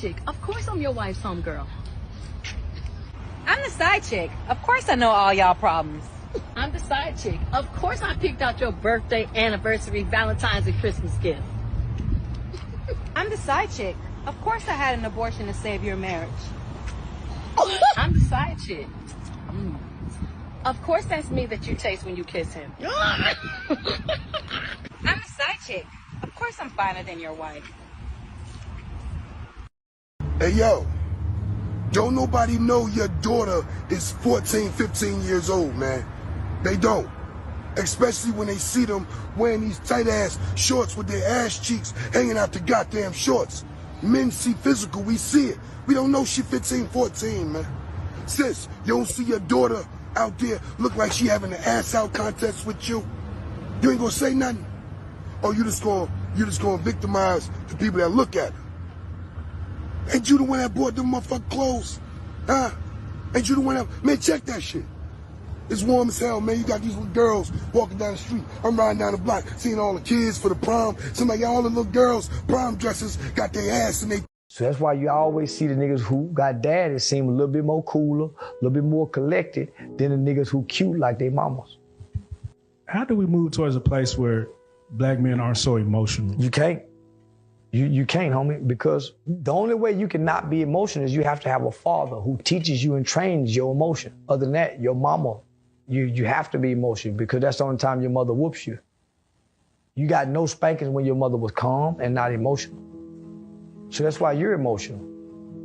chick. Of course I'm your wife's homegirl. I'm the side chick. Of course I know all y'all problems. I'm the side chick. Of course I picked out your birthday, anniversary, Valentine's, and Christmas gift. I'm the side chick. Of course I had an abortion to save your marriage. I'm the side chick. Of course that's me that you taste when you kiss him. I'm the side chick. Of course I'm finer than your wife. Hey, yo, don't nobody know your daughter is 14, 15 years old, man. They don't. Especially when they see them wearing these tight-ass shorts with their ass cheeks hanging out the goddamn shorts. Men see physical, we see it. We don't know she 15, 14, man. Sis, you don't see your daughter out there look like she having an ass-out contest with you? You ain't gonna say nothing? Or you just gonna victimize the people that look at her? Ain't you the one that bought them motherfucking clothes? Huh? Ain't you the one that... Man, check that shit. It's warm as hell, man. You got these little girls walking down the street. I'm riding down the block, seeing all the kids for the prom. Somebody, all the little girls, prom dresses, got their ass in they... So that's why you always see the niggas who got daddies seem a little bit more cooler, a little bit more collected than the niggas who cute like they mamas. How do we move towards a place where black men aren't so emotional? You can't. You can't, homie, because the only way you can not be emotional is you have to have a father who teaches you and trains your emotion. Other than that, your mama, you have to be emotional because that's the only time your mother whoops you. You got no spankings when your mother was calm and not emotional. So that's why you're emotional.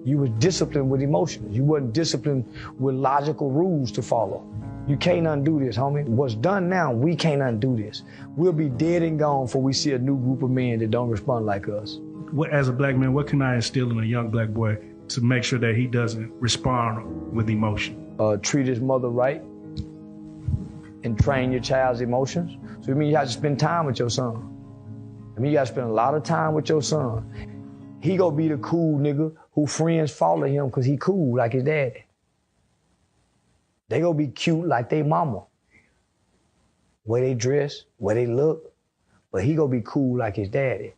You were disciplined with emotions. You wasn't disciplined with logical rules to follow. You can't undo this, homie. What's done now, we can't undo this. We'll be dead and gone before we see a new group of men that don't respond like us. As a black man, what can I instill in a young black boy to make sure that he doesn't respond with emotion? Treat his mother right and train your child's emotions. So it means you have to spend time with your son. I mean, you got to spend a lot of time with your son. He gonna be the cool nigga who friends follow him because he cool like his daddy. They gonna be cute like they mama. Way they dress, way they look, but he gonna be cool like his daddy.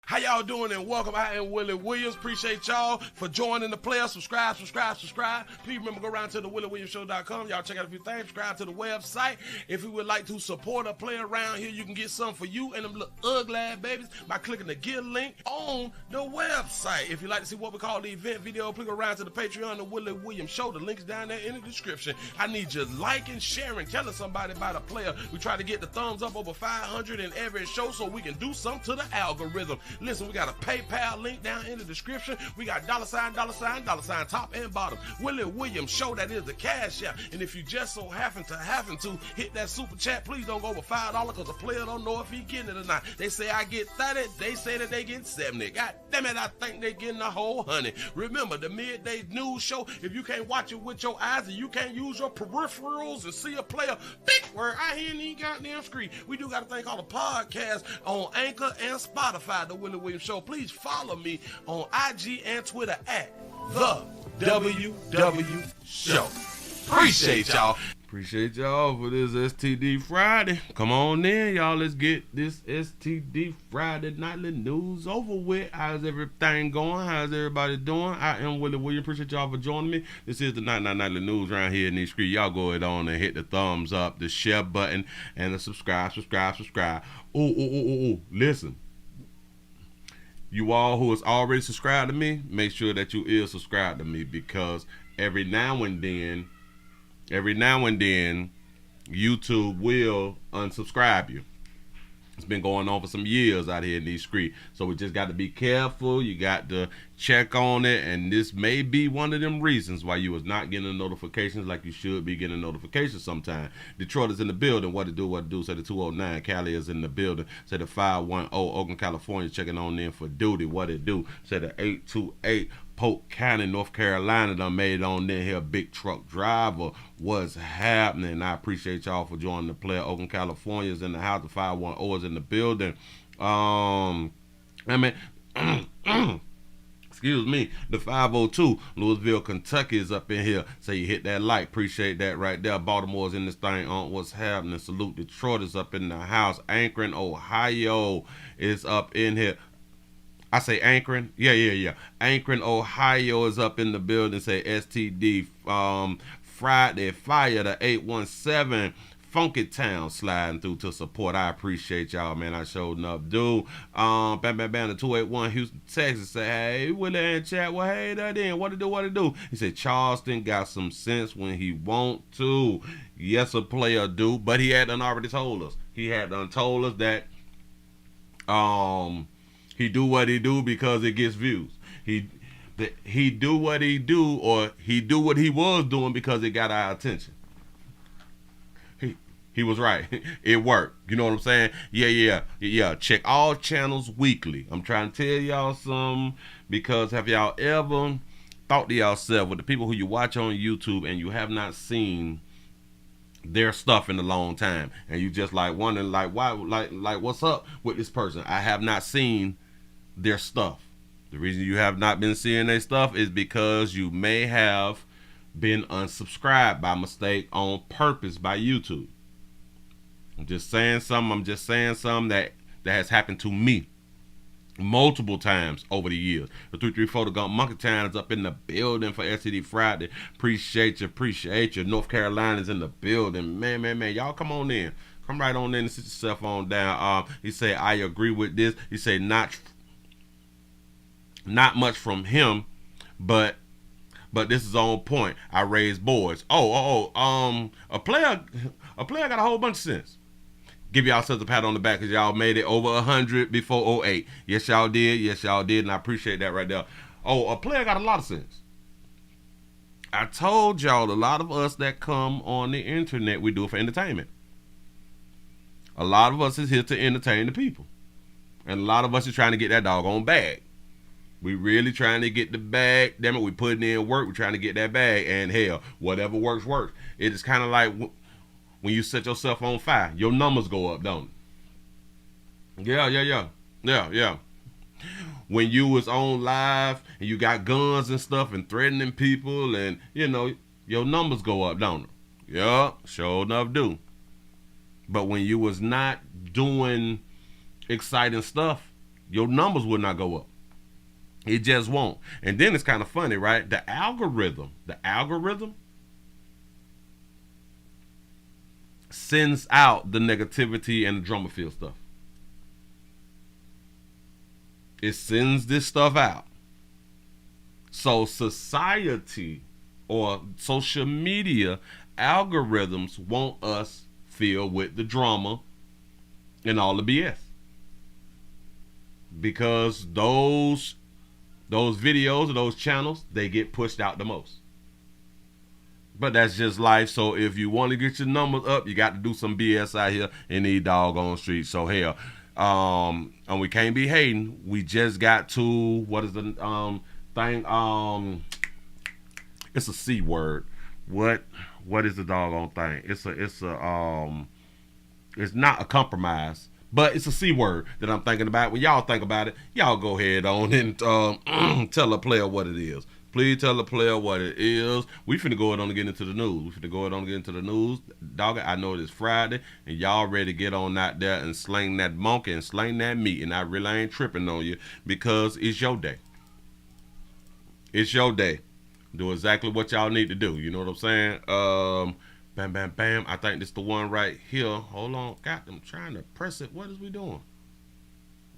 How y'all doing and welcome. I am Willie Williams. Appreciate y'all for joining the player. Subscribe. Please remember, go around to the WillieWilliamsShow.com. Y'all check out a few things. Subscribe to the website. If you would like to support a player around here, you can get something for you and them little ugly ass babies by clicking the Get link on the website. If you'd like to see what we call the event video, please go around to the Patreon, the Willie Williams Show. The link is down there in the description. I need you liking, sharing, telling somebody about a player. We try to get the thumbs up over 500 in every show so we can do something to the algorithm. Listen, we got a PayPal link down in the description. We got $, top and bottom. Willie Williams Show, that is the cash app. And if you just so happen to hit that super chat, please don't go over $5 because the player don't know if he getting it or not. They say I get 30, they say that they get 70. God damn it, I think they getting a whole 100. Remember, the midday news show, if you can't watch it with your eyes and you can't use your peripherals and see a player, big word, I hear any goddamn screen. We do got a thing called a podcast on Anchor and Spotify, the Willie Williams Show. Please follow me on IG and Twitter at The WW Show. Appreciate y'all. Appreciate y'all for this STD Friday. Come on in, y'all. Let's get this STD Friday nightly news over with. How's everything going? How's everybody doing? I am Willie Williams. Appreciate y'all for joining me. This is the nightly news around here in these streets. Y'all go ahead on and hit the thumbs up, the share button, and the subscribe. Ooh. Listen. You all who is already subscribed to me, make sure that you is subscribed to me because every now and then, YouTube will unsubscribe you. It's been going on for some years out here in these streets. So we just got to be careful. You got to check on it. And this may be one of them reasons why you was not getting the notifications like you should be getting notifications sometime. Detroit is in the building. What to do. Say the 209. Cali is in the building. Say the 510. Oakland, California checking on in for duty. What it do. Say the 828. Polk County, North Carolina done made it on in here. Big truck driver. What's happening? I appreciate y'all for joining the player. Oakland, California is in the house. The 510 is in the building. Excuse me. The 502, Louisville, Kentucky is up in here. So you hit that like. Appreciate that right there. Baltimore's in this thing on what's happening. Salute. Detroit is up in the house. Akron, Ohio is up in here. I say Akron. Yeah. Akron, Ohio is up in the building. Say STD. Friday Fire, the 817 Funky Town sliding through to support. I appreciate y'all, man. I showed enough, dude. Bam, the 281 Houston, Texas. Say, hey, Willie and chat. Well, hey, that in. What it do? He said, Charleston got some sense when he want to. Yes, a player do, but he had done already told us. He had done told us that he do what he do because it gets views. He do what he do, or he do what he was doing because it got our attention. He was right. It worked. You know what I'm saying? Yeah. Check all channels weekly. I'm trying to tell y'all something, because have y'all ever thought to yourself, with the people who you watch on YouTube and you have not seen their stuff in a long time, and you just like wondering, like, why, like what's up with this person? I have not seen their stuff. The reason you have not been seeing their stuff is because you may have been unsubscribed by mistake on purpose by YouTube. I'm just saying something that has happened to me multiple times over the years. The 334 The Gump Monkey Town is up in the building for STD Friday. Appreciate you. North Carolina's in the building. Man. Y'all come on in. Come right on in and sit yourself on down. He said, I agree with this. He said, not much from him, but this is on point. I raise boys. A player got a whole bunch of sense. Give yourselves a pat on the back because y'all made it over 100 before 08. Yes, y'all did, and I appreciate that right there. A player got a lot of sense. I told y'all, a lot of us that come on the internet, we do it for entertainment. A lot of us is here to entertain the people. And a lot of us is trying to get that doggone bag. We really trying to get the bag. Damn it, we putting in work. We're trying to get that bag. And hell, whatever works. It is kind of like when you set yourself on fire, your numbers go up, don't it? Yeah. When you was on live and you got guns and stuff and threatening people, and your numbers go up, don't it? Yeah, sure enough do. But when you was not doing exciting stuff, your numbers would not go up. It just won't. And then it's kind of funny, right? The algorithm sends out the negativity and the drama field stuff. It sends this stuff out. So society or social media algorithms want us filled with the drama and all the BS. Because those videos or those channels, they get pushed out the most. But that's just life. So if you want to get your numbers up, you got to do some BS out here in these doggone streets. So hell, and we can't be hating. We just got to, what is the thing? It's a C word. What is the doggone thing? It's not a compromise, but it's a C word that I'm thinking about. When y'all think about it, y'all go ahead on and tell a player what it is. Please tell the player what it is. We finna go ahead on and get into the news. Dog, I know it's Friday, and y'all ready to get on out there and sling that monkey and sling that meat, and I really ain't tripping on you because it's your day. It's your day. Do exactly what y'all need to do. You know what I'm saying? Bam. I think this is the one right here. Hold on. God, I'm trying to press it. What is we doing?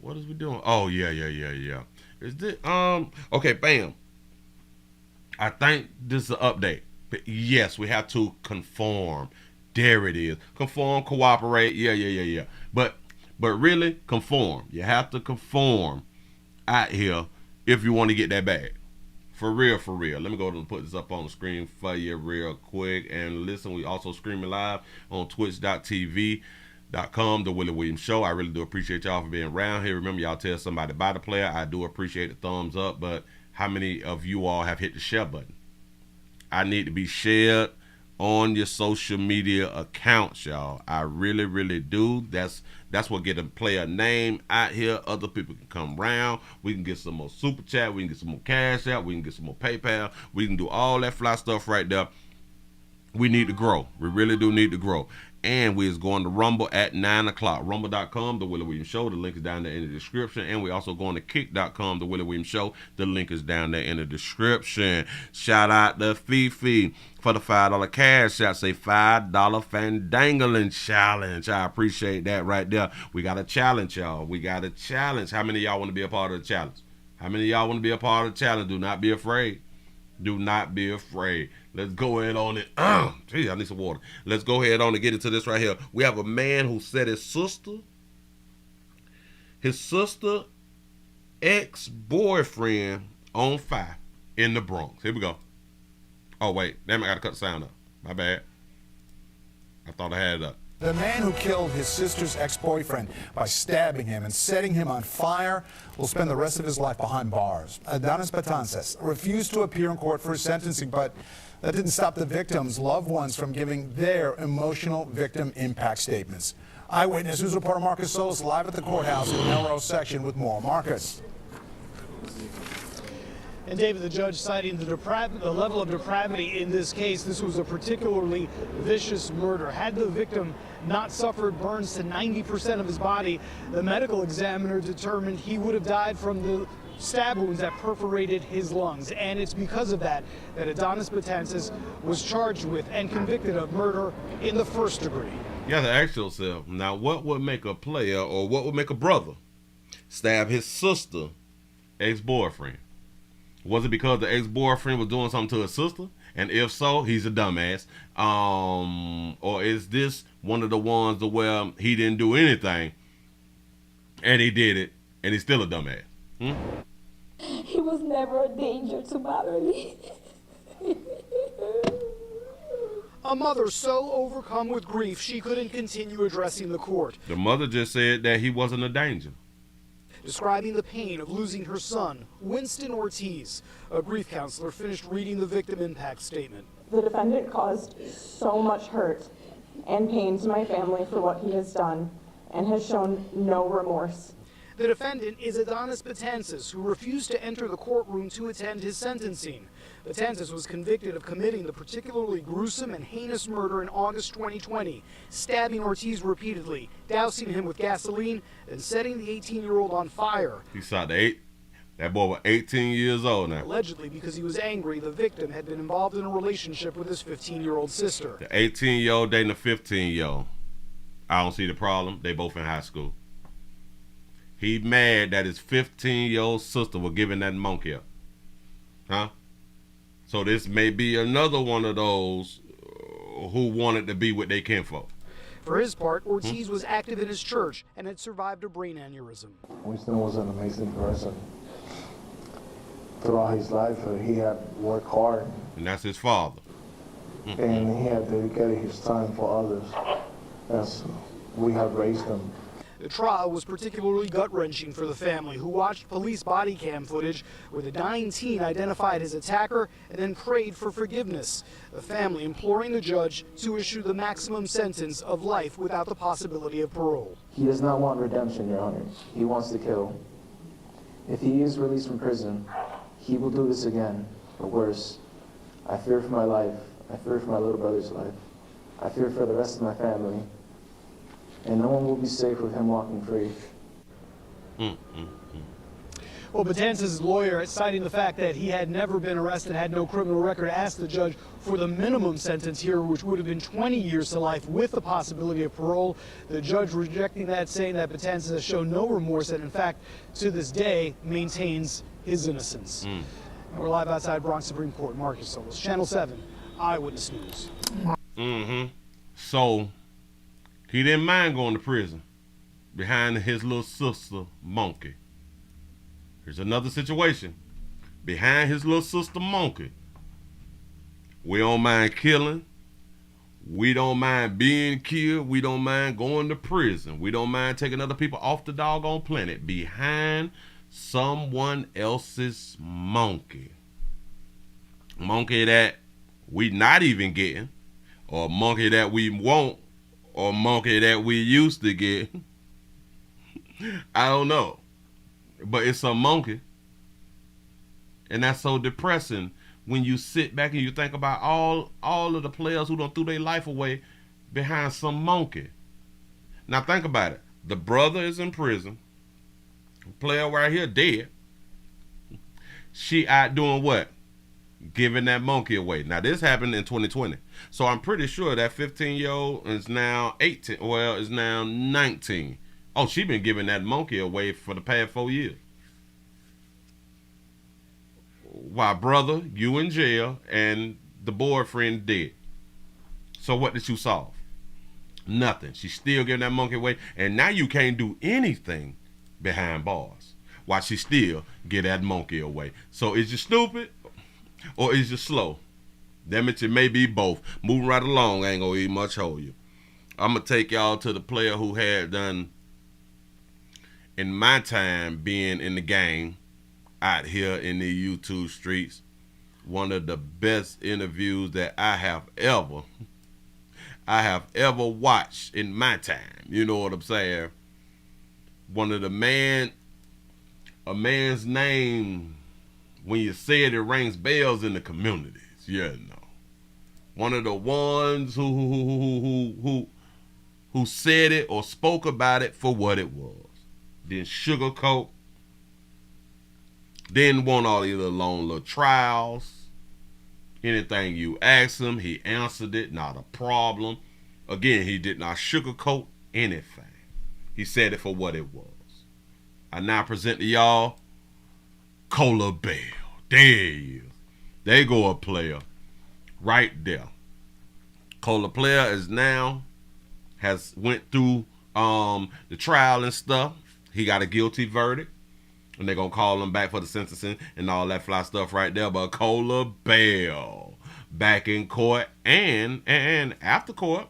Oh, yeah. Is this, okay, bam. I think this is an update. But yes, we have to conform. There it is. Conform, cooperate. Yeah. But really, conform. You have to conform out here if you want to get that bag. For real. Let me go ahead and put this up on the screen for you real quick. And listen, we also streaming live on twitch.tv.com, The Willie Williams Show. I really do appreciate y'all for being around here. Remember, y'all tell somebody about the player. I do appreciate the thumbs up, but how many of you all have hit the share button? I need to be shared on your social media accounts, y'all. I really do. That's what get a player name out here. Other people can come around. We can get some more super chat. We can get some more cash out. We can get some more PayPal. We can do all that fly stuff right there. We need to grow. We really do need to grow. And we is going to Rumble at 9 o'clock. Rumble.com, The Willie Williams Show. The link is down there in the description. And we also going to Kick.com, The Willie Williams Show. The link is down there in the description. Shout out to Fifi for the $5 cash out. Say $5 Fandangling challenge. I appreciate that right there. We got a challenge, y'all. We got a challenge. How many of y'all want to be a part of the challenge? How many of y'all want to be a part of the challenge? Do not be afraid. Do not be afraid. Let's go ahead on it. Gee, I need some water. Let's go ahead on and get into this right here. We have a man who set his sister ex-boyfriend on fire in the Bronx. Here we go. Oh, wait. Damn, I got to cut the sound up. My bad. I thought I had it up. The man who killed his sister's ex-boyfriend by stabbing him and setting him on fire will spend the rest of his life behind bars. Adonis Betances refused to appear in court for his sentencing, but that didn't stop the victims' loved ones from giving their emotional victim impact statements. Eyewitness News reporter Marcus Solis live at the courthouse in Melrose section with more. Marcus. And David, the judge citing the level of depravity in this case, this was a particularly vicious murder. Had the victim not suffered burns to 90% of his body, the medical examiner determined he would have died from the stab wounds that perforated his lungs. And it's because of that that Adonis Betances was charged with and convicted of murder in the first degree. You have to ask yourself, now what would make a player or what would make a brother stab his sister ex-boyfriend? Was it because the ex-boyfriend was doing something to his sister? And if so, he's a dumbass. Or is this one of the ones where he didn't do anything and he did it and he's still a dumbass? He was never a danger to Beverly. A mother so overcome with grief she couldn't continue addressing the court. The mother just said that he wasn't a danger. Describing the pain of losing her son, Winston Ortiz, a grief counselor, finished reading the victim impact statement. The defendant caused so much hurt and pain to my family for what he has done and has shown no remorse. The defendant is Adonis Betances, who refused to enter the courtroom to attend his sentencing. Betances was convicted of committing the particularly gruesome and heinous murder in August 2020, stabbing Ortiz repeatedly, dousing him with gasoline, and setting the 18-year-old on fire. He shot that boy was 18 years old now. Allegedly because he was angry the victim had been involved in a relationship with his 15-year-old sister. The 18-year-old dating a 15-year-old. I don't see the problem. They both in high school. He mad that his 15-year-old sister was giving that monkey up. Huh? So this may be another one of those who wanted to be with their kinfolk. For his part, Ortiz was active in his church and had survived a brain aneurysm. Winston was an amazing person. Throughout his life, he had worked hard. And that's his father. And he had dedicated his time for others as we have raised him. The trial was particularly gut-wrenching for the family, who watched police body cam footage where the dying teen identified his attacker and then prayed for forgiveness. The family imploring the judge to issue the maximum sentence of life without the possibility of parole. He does not want redemption, Your Honor. He wants to kill. If he is released from prison, he will do this again, or worse. I fear for my life. I fear for my little brother's life. I fear for the rest of my family. And no one will be safe with him walking free. Well, Betances' lawyer, citing the fact that he had never been arrested, had no criminal record, asked the judge for the minimum sentence here, which would have been 20 years to life with the possibility of parole. The judge rejecting that, saying that Betances has shown no remorse and, in fact, to this day, maintains his innocence. And we're live outside Bronx Supreme Court. Marcus Solis, Channel 7, Eyewitness News. So he didn't mind going to prison behind his little sister, Monkey. Here's another situation. Behind his little sister, Monkey. We don't mind killing. We don't mind being killed. We don't mind going to prison. We don't mind taking other people off the doggone planet. Behind someone else's monkey. Monkey that we not even getting. Or monkey that we want. Or monkey that we used to get. I don't know. But it's a monkey. And that's so depressing when you sit back and you think about all of the players who done threw their life away behind some monkey. Now think about it. The brother is in prison. Player right here dead. She out doing what? Giving that monkey away. Now this happened in 2020. So I'm pretty sure that 15-year-old is now 18. Well, is now 19. Oh, she been giving that monkey away for the past 4 years. Why, brother, you in jail and the boyfriend dead. So what did you solve? Nothing. She's still giving that monkey away, and now you can't do anything behind bars. Why she still get that monkey away. So is you stupid or is you slow? Damn it, you may be both. Moving right along, ain't gonna eat much hold you. I'm gonna take y'all to the player who had done, in my time being in the game out here in the YouTube streets, one of the best interviews that I have ever watched in my time. You know what I'm saying? One of the a man's name, when you say it, it rings bells in the communities. You know. One of the ones who said it or spoke about it for what it was. Didn't sugarcoat. Didn't want all these long little trials. Anything you asked him, he answered it, not a problem. Again, he did not sugarcoat anything. He said it for what it was. I now present to y'all Cola Beale. There he is. There go a player right there. Cola player is now has went through the trial and stuff. He got a guilty verdict. And they're going to call him back for the sentencing and all that fly stuff right there. But Cola Beale back in court and after court,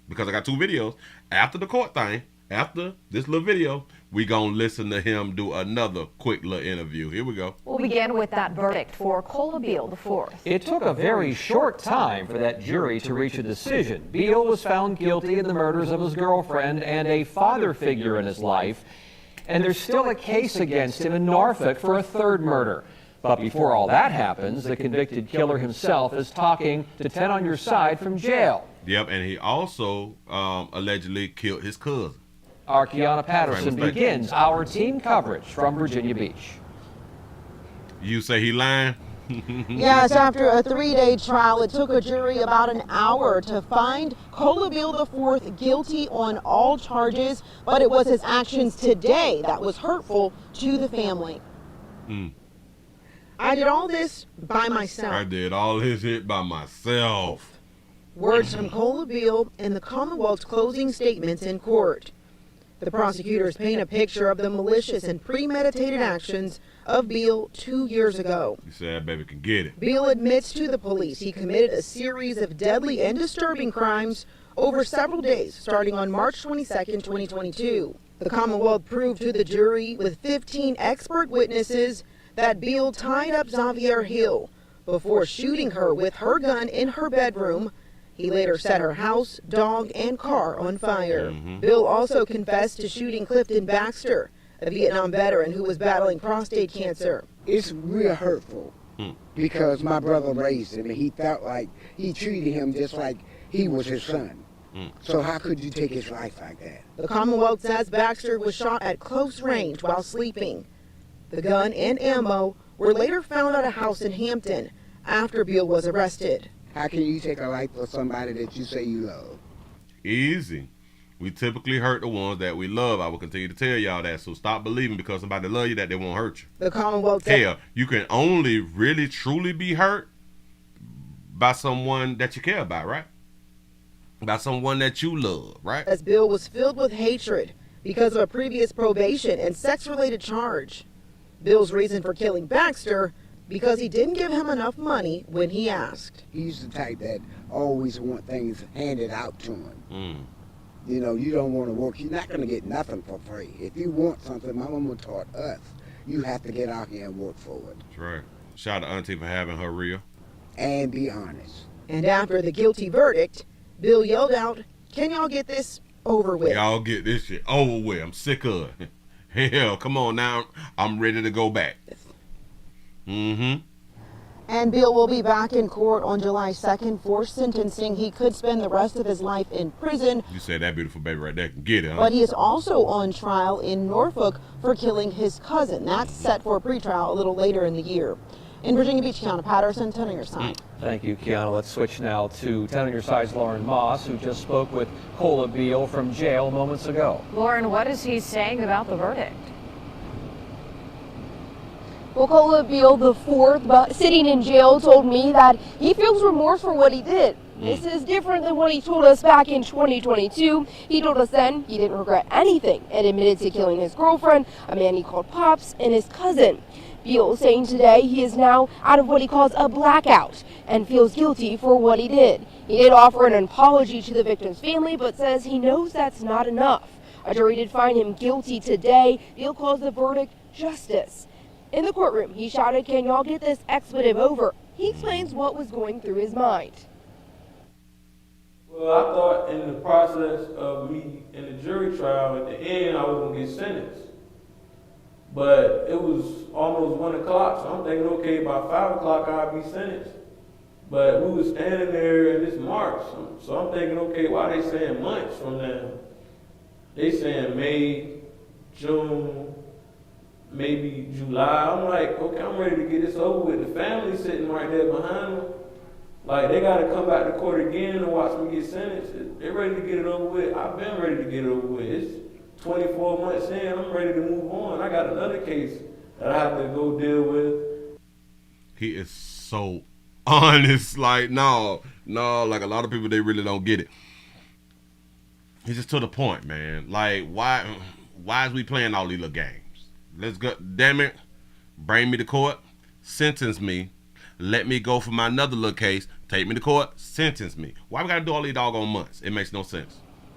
because I got 2 videos. After the court thing, after this little video, we going to listen to him do another quick little interview. Here we go. We'll begin with that verdict for Cola Beale IV. It took a very short time for that jury to reach a decision. Beale was found guilty in the murders of his girlfriend and a father figure in his life. And there's still a case against him in Norfolk for a 3rd murder. But before all that happens, the convicted killer himself is talking to 10 on Your Side from jail. Yep, and he also allegedly killed his cousin. Our Kiana Patterson begins our team coverage from Virginia Beach. You say he lying? Yes, after a 3-day trial, it took a jury about an hour to find Cola Beale IV guilty on all charges, but it was his actions today that was hurtful to the family. I did all this by myself. I did all this shit by myself. Words from Cola Beale in the Commonwealth's closing statements in court. The prosecutors paint a picture of the malicious and premeditated actions of Beale 2 years ago. You said that baby can get it. Beale admits to the police he committed a series of deadly and disturbing crimes over several days, starting on March 22, 2022. The Commonwealth proved to the jury with 15 expert witnesses that Beale tied up Xavier Hill before shooting her with her gun in her bedroom. He later set her house, dog, and car on fire. Beale also confessed to shooting Clifton Baxter, a Vietnam veteran who was battling prostate cancer. It's real hurtful because my brother raised him and he felt like he treated him just like he was his son. So how could you take his life like that? The Commonwealth says Baxter was shot at close range while sleeping. The gun and ammo were later found at a house in Hampton after Beale was arrested. How can you take a life for somebody that you say you love? Easy. We typically hurt the ones that we love. I will continue to tell y'all that. So stop believing because somebody love you that they won't hurt you. The Commonwealth Hell, you can only really truly be hurt by someone that you care about, right? By someone that you love, right? As Beale was filled with hatred because of a previous probation and sex-related charge. Beale's reason for killing Baxter, because he didn't give him enough money when he asked. He's the type that always want things handed out to him. You know, you don't want to work. You're not going to get nothing for free. If you want something, my mama taught us, you have to get out here and work for it. That's right. Shout out to Auntie for having her real. And be honest. And after the guilty verdict, Beale yelled out, "Can y'all get this over with?" Y'all get this shit over with. I'm sick of it. Hell, come on now. I'm ready to go back. And Beale will be back in court on July 2nd for sentencing. He could spend the rest of his life in prison. You said that beautiful baby right there can get it, huh? But he is also on trial in Norfolk for killing his cousin. That's set for pretrial a little later in the year. In Virginia Beach, Kiana Patterson, 10 on your side. Thank you, Kiana. Let's switch now to 10 on your side's Lauren Moss, who just spoke with Cola Beale from jail moments ago. Lauren, what is he saying about the verdict? Well, Cola Beale IV, sitting in jail, told me that he feels remorse for what he did. This is different than what he told us back in 2022. He told us then he didn't regret anything and admitted to killing his girlfriend, a man he called Pops, and his cousin. Beale saying today he is now out of what he calls a blackout and feels guilty for what he did. He did offer an apology to the victim's family, but says he knows that's not enough. A jury did find him guilty today. Beale calls the verdict justice. In the courtroom, he shouted, "Can y'all get this expletive over?" He explains what was going through his mind. Well, I thought in the process of me in the jury trial, at the end, I was going to get sentenced. But it was almost 1 o'clock, so I'm thinking, okay, by 5 o'clock I'll be sentenced. But we was standing there in this March, so I'm thinking, okay, why they saying months from now? They saying May, June, maybe July. I'm like, okay, I'm ready to get this over with. The family's sitting right there behind them. Like, they got to come back to court again and watch me get sentenced. They're ready to get it over with. I've been ready to get it over with. It's 24 months in, I'm ready to move on. I got another case that I have to go deal with. He is so honest. Like, no, like a lot of people, they really don't get it. He's just to the point, man. Like, why is we playing all these little games? Let's go, damn it, bring me to court, sentence me, let me go for my another little case, take me to court, sentence me. Why we gotta do all these doggone months? It makes no sense.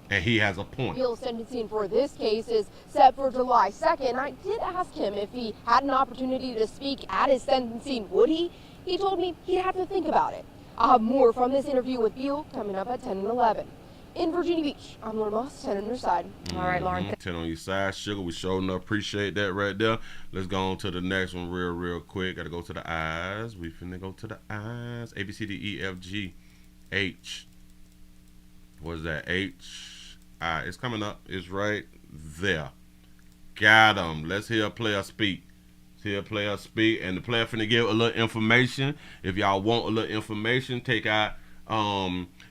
And he has a point. Beale's sentencing for this case is set for July 2nd. I did ask him if he had an opportunity to speak at his sentencing, would he? He told me he'd have to think about it. I'll have more from this interview with Beale coming up at 10 and 11. In Virginia Beach, I'm Lauren Moss, 10 on your side. All right, Lauren. 10 on your side, sugar. We sure enough appreciate that right there. Let's go on to the next one real quick. Got to go to the eyes. We finna go to the eyes. A, B, C, D, E, F, G, H. What is that? H. It's coming up. It's right there. Got him. Let's hear a player speak. And the player finna give a little information. If y'all want a little information, take out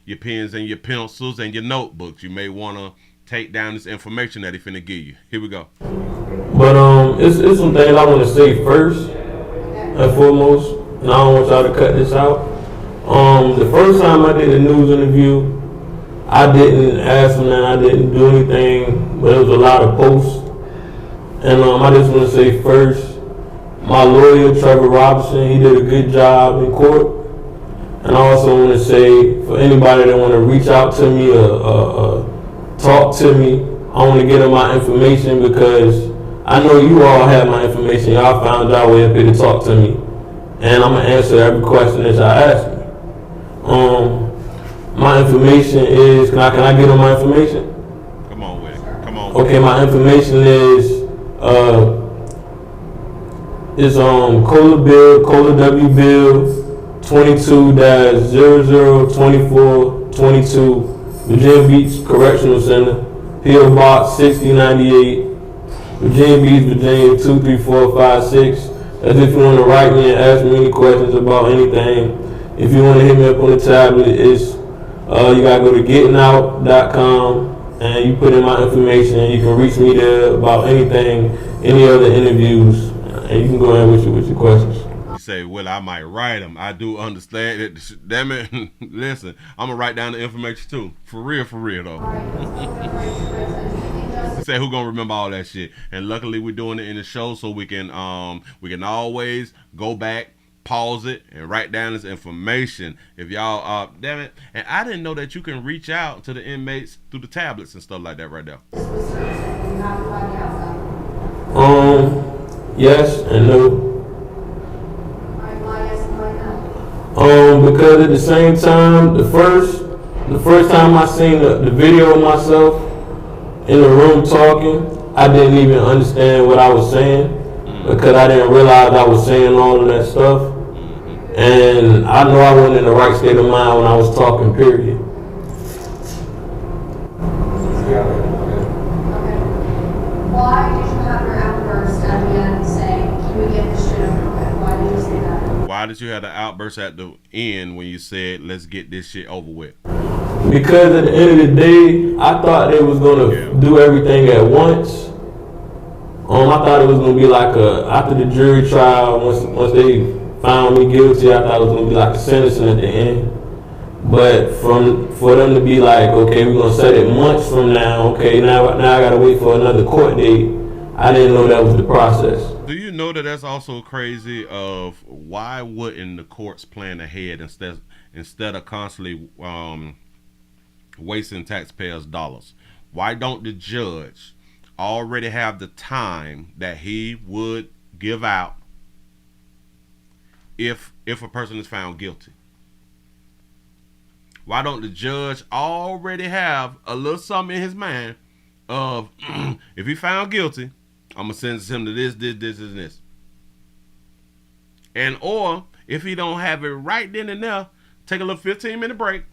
your pens and your pencils and your notebooks. You may want to take down this information that he finna give you. Here we go. But it's some things I want to say first and foremost, and I don't want y'all to cut this out. The first time I did a news interview, I didn't ask him that, I didn't do anything, but it was a lot of posts. And I just want to say first, my lawyer, Trevor Robinson, he did a good job in court. And I also want to say, for anybody that want to reach out to me or talk to me, I want to get them my information because I know you all have my information. Y'all found y'all way up here to talk to me. And I'm going to answer every question that y'all ask me. My information is, can I get on my information? Come on with it. Come on. Okay, my information is Cola Beale, Cola W Beale, 22-002422, Virginia Beach Correctional Center, P.O. Box 6098, Virginia Beach, Virginia 23456. That's if you want to write me and ask me any questions about anything. If you want to hit me up on the tablet, it's you gotta go to gettingout.com and you put in my information and you can reach me there about anything, any other interviews, and you can go ahead with your questions. You say, well, I might write them. I do understand it. Damn it. Listen, I'm gonna write down the information too. For real though. You say, who gonna remember all that shit? And luckily we're doing it in the show so we can always go back, pause it, and write down this information. If y'all, damn it. And I didn't know that you can reach out to the inmates through the tablets and stuff like that right there. Yes and no. Because at the same time, the first time I seen the video of myself in the room talking, I didn't even understand what I was saying because I didn't realize I was saying all of that stuff. And I know I wasn't in the right state of mind when I was talking, period. Why did you have your outburst at the end saying, can we get this shit over with? Why did you say that? Why did you have the outburst at the end when you said, let's get this shit over with? Because at the end of the day, I thought they was gonna do everything at once. I thought it was gonna be like after the jury trial, once they found me guilty, I thought it was gonna be like a sentencing at the end. But for them to be like, okay, we're gonna set it months from now. Okay, now I gotta wait for another court date. I didn't know that was the process. Do you know that that's also crazy? Of why wouldn't the courts plan ahead instead of constantly wasting taxpayers' dollars? Why don't the judge already have the time that he would give out if a person is found guilty? Why don't the judge already have a little something in his mind of if he found guilty, I'm gonna sentence him to this, and this. And or if he don't have it right then and there, take a little 15-minute break.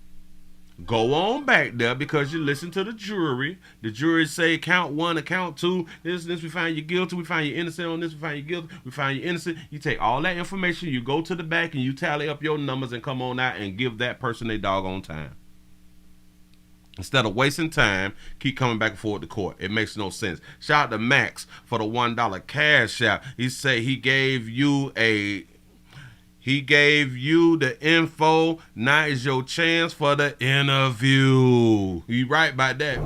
Go on back there because you listen to the jury. The jury say count 1 or count 2. This, we find you guilty. We find you innocent on this. We find you guilty. We find you innocent. You take all that information. You go to the back and you tally up your numbers and come on out and give that person a doggone time. Instead of wasting time, keep coming back and forth to court. It makes no sense. Shout out to Max for the $1 cash out. He say he gave you the info. Now is your chance for the interview. You right about that. Do you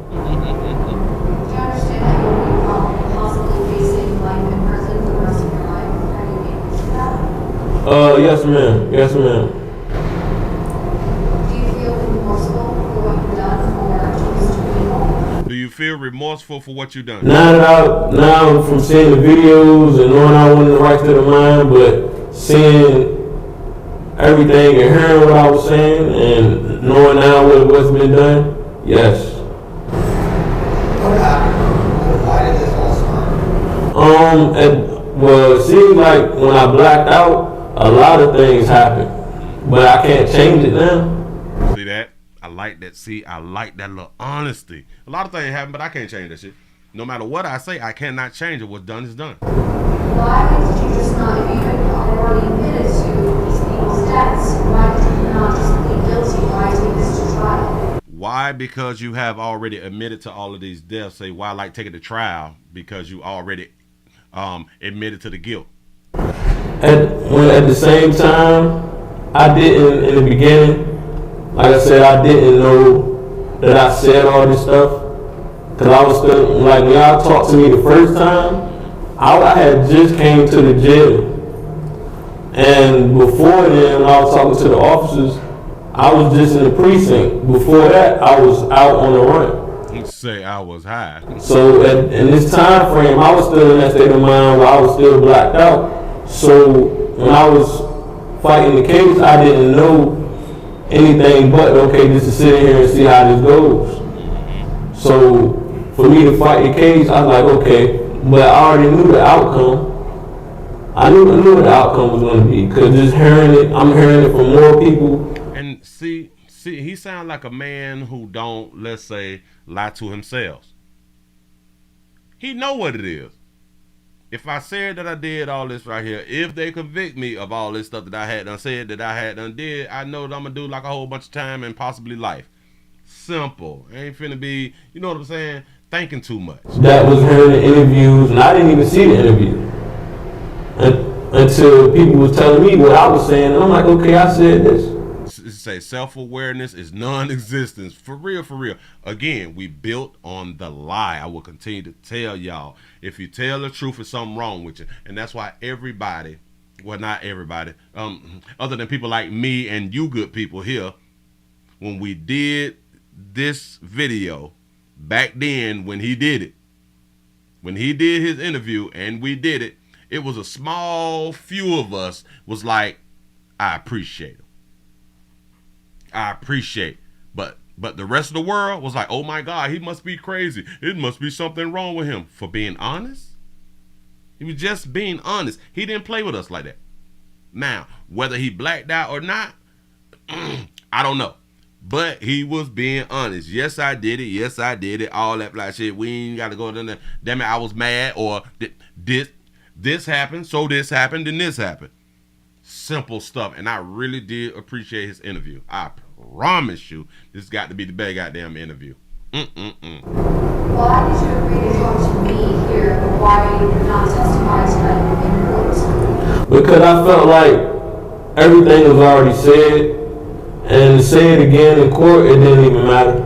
understand that you'll be possibly facing life in prison for the rest of your life? Have you been through that? Yes, ma'am. Yes, ma'am. Do you feel remorseful for what you've done for those 2 people? Do you feel remorseful for what you've done? Now from seeing the videos and knowing I wasn't in the right state of mind, but seeing everything and hearing what I was saying and knowing now what's been done, yes. What happened? Why did this all start? Well, it seems like when I blacked out, a lot of things happened, but I can't change it now. See that? I like that. See, I like that little honesty. A lot of things happen, but I can't change that shit. No matter what I say, I cannot change it. What's done is done. Why did you just not, if you had already admitted to these people's deaths, why did you not just plead guilty? Why take this to trial? Why? Because you have already admitted to all of these deaths. Say, why like take it to trial? Because you already admitted to the guilt. At the same time, I didn't, in the beginning, like I said, I didn't know that I said all this stuff. Because I was still, like, when y'all talked to me the first time, I had just came to the jail. And before then, when I was talking to the officers, I was just in the precinct. Before that, I was out on the run. You say I was high. So in this time frame, I was still in that state of mind where I was still blacked out. So when I was fighting the case, I didn't know anything but, okay, just to sit here and see how this goes. So for me to fight the case, I was like, okay, but I already knew the outcome. I knew what the outcome was going to be, because just hearing it, I'm hearing it from more people. And see, he sounds like a man who don't, let's say, lie to himself. He know what it is. If I said that I did all this right here, if they convict me of all this stuff that I had done said, that I had done did, I know that I'm going to do like a whole bunch of time and possibly life. Simple. Ain't finna be, you know what I'm saying, thinking too much. That was hearing the interviews, and I didn't even see the interview until people was telling me what I was saying, and I'm like, okay, I said this. Say self-awareness is non-existence. For real, for real. Again, we built on the lie. I will continue to tell y'all, if you tell the truth, there's something wrong with you. And that's why everybody, well, not everybody, other than people like me and you good people here, when we did this video back then, when he did it, when he did his interview and we did it, it was a small few of us was like, I appreciate him. I appreciate, but the rest of the world was like, oh my God, he must be crazy. It must be something wrong with him. For being honest, he was just being honest. He didn't play with us like that. Now, whether he blacked out or not, I don't know. But he was being honest. Yes, I did it. Yes, I did it. All that black shit. We ain't got to go in there. Damn it, I was mad. Or this happened, so this happened, then this happened. Simple stuff. And I really did appreciate his interview. I promise you, this got to be the best goddamn interview. Why did you agree to talk to me here, but why did you not testify tonight in court? Because I felt like everything was already said, and to say it again in court, it didn't even matter.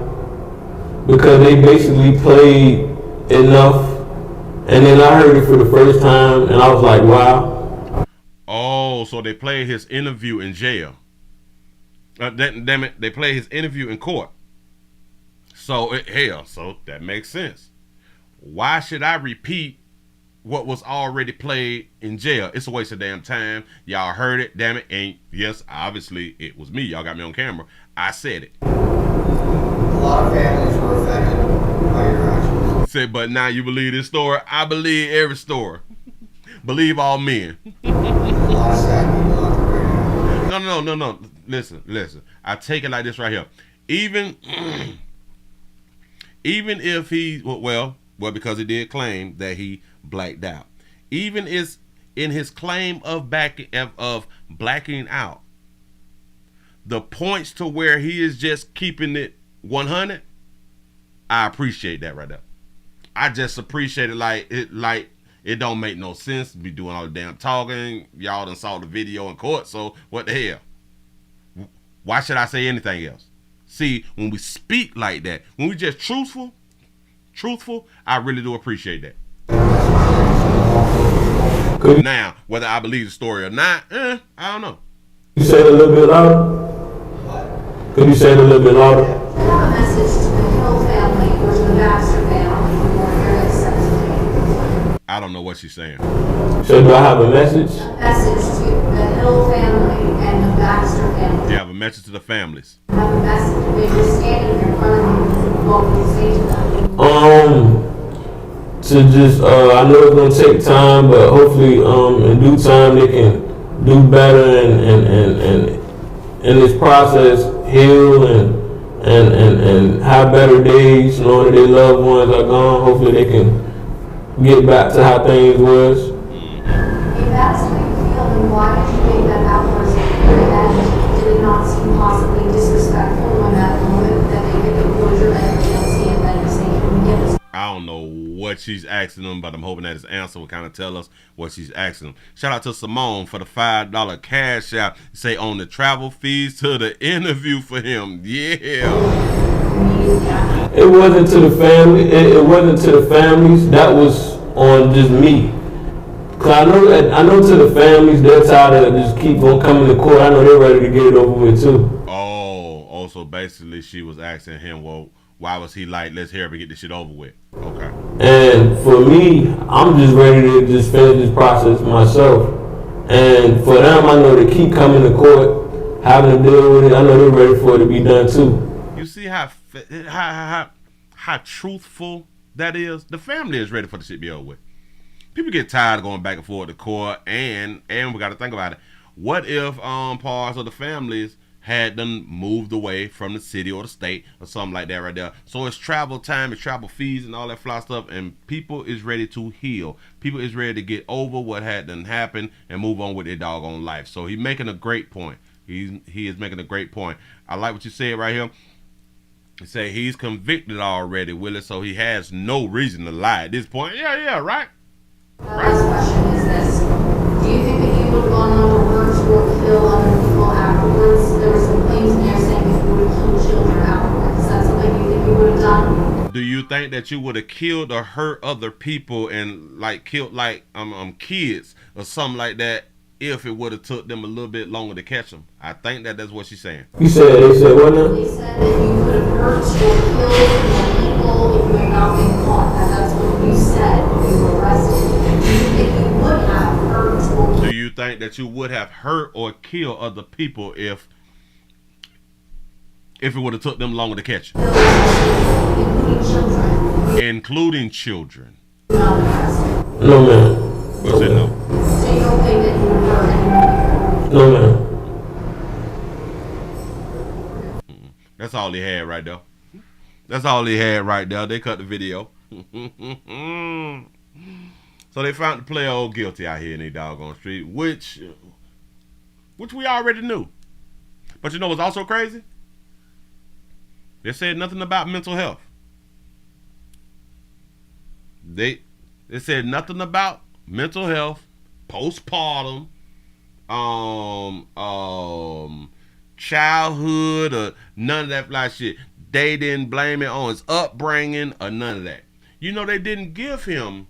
Because they basically played enough, and then I heard it for the first time, and I was like, wow. Oh, so they played his interview in jail. Damn it, they played his interview in court. So, so that makes sense. Why should I repeat what was already played in jail? It's a waste of damn time. Y'all heard it, damn it. And yes, obviously, it was me. Y'all got me on camera. I said it. A lot of families were affected by your actions. Said, but now you believe this story? I believe every story. Believe all men. No. Listen. I take it like this right here. Even if he, well, because he did claim that he blacked out. Even is in his claim of blacking out, the points to where he is just keeping it 100, I appreciate that right there. I just appreciate it like it don't make no sense to be doing all the damn talking. Y'all done saw the video in court, so what the hell? Why should I say anything else? See, when we speak like that, when we just truthful, I really do appreciate that. Now, whether I believe the story or not, I don't know. You say it a little bit louder? Could you say it a little bit louder? I have a message to the Hill family or to the Baxter family for area 17. I don't know what she's saying. So do I have a message? A message to the Hill family and the Baxter family. You have a message to the families. I have a message. They're just standing there in front of you. What will you say to them? I know it's gonna take time, but hopefully, in due time, they can do better and in this process heal and have better days, knowing that their loved ones are gone. Hopefully, they can get back to how things was. If that's how you feel, then why did you make that outburst at the very end? Did it not seem possibly disrespectful in that moment that they get the closure that you're guilty and then you say, can we get this? I don't know what she's asking them, but I'm hoping that his answer will kind of tell us what she's asking them. Shout out to Simone for the $5 cash out. Say on the travel fees to the interview for him. Yeah. It wasn't to the family. It wasn't to the families. That was on just me. Cause I know to the families, they're tired of just keep on coming to court. I know they're ready to get it over with too. Oh, also basically she was asking him, well, why was he like, let's hurry up and get this shit over with? Okay. And for me, I'm just ready to just finish this process myself. And for them, I know they keep coming to court, having to deal with it. I know they're ready for it to be done too. You see how truthful that is? The family is ready for the shit to be over with. People get tired of going back and forth to court, and we got to think about it. What if parts of the families had them moved away from the city or the state or something like that right there? So it's travel time, it's travel fees and all that fly stuff, and people is ready to heal. People is ready to get over what had done happened and move on with their doggone life. So he's making a great point. He is making a great point. I like what you said right here. You say he's convicted already, Willie, so he has no reason to lie at this point. Yeah, right? My last question is this. Do you think that he would have gone on to hurt or kill other people afterwards? There were some claims in there saying that he would have killed children afterwards. Is that something you think he would have done? Do you think that you would have killed or hurt other people and killed kids or something like that if it would have took them a little bit longer to catch them? I think that's what she's saying. They said what now? They said that you could have hurt or killed people if you had not been caught. That's what you said when you were arrested. Do you think you would have hurt or killed? Do you think that you would have hurt or killed other people if it would have took them longer to catch you? Including children. No, man. What's it no? So you don't think that you would hurt anyone? No, ma'am. That's all he had right there. That's all he had right there. They cut the video. So they found the player old guilty out here in the doggone street, which we already knew. But you know what's also crazy? They said nothing about mental health. They said nothing about mental health, postpartum, childhood, or none of that fly shit. They didn't blame it on his upbringing or none of that. You know, they didn't give him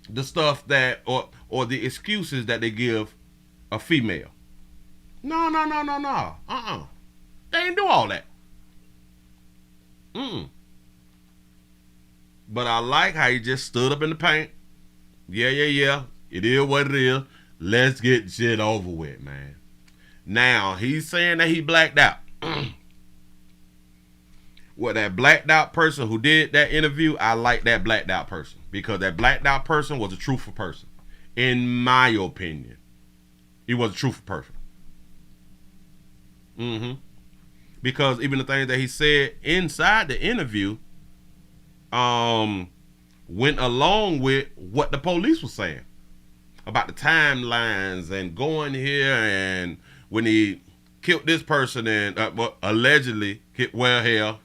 the stuff that or the excuses that they give a female. No. They didn't do all that. But I like how he just stood up in the paint. Yeah. It is what it is. Let's get shit over with, man. Now, he's saying that he blacked out. Well, that blacked out person who did that interview, I like that blacked out person. Because that blacked out person was a truthful person. In my opinion. He was a truthful person. Because even the things that he said inside the interview went along with what the police was saying about the timelines and going here, and when he killed this person and allegedly hell,